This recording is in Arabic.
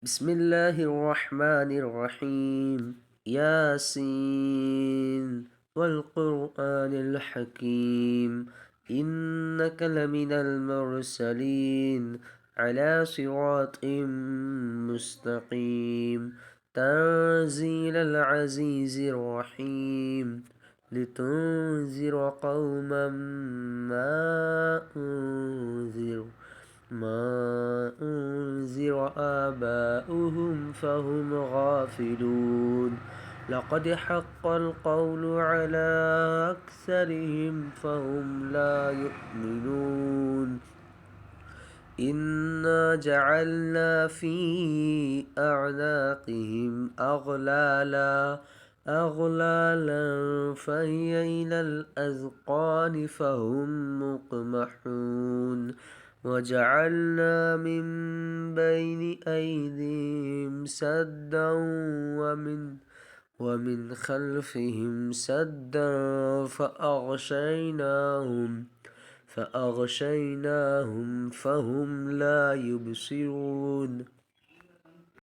بسم الله الرحمن الرحيم. ياسين والقرآن الحكيم، إنك لمن المرسلين على صراط مستقيم، تنزيل العزيز الرحيم، لتنذر قوما ما أنذر ما أنذر آباؤهم فهم غافلون. لقد حق القول على أكثرهم فهم لا يؤمنون. إنا جعلنا في أعناقهم أغلالا فهي إلى الأذقان فهم مقمحون. وجعلنا من بين أيديهم سدا ومن خلفهم سدا فأغشيناهم فهم لا يبصرون.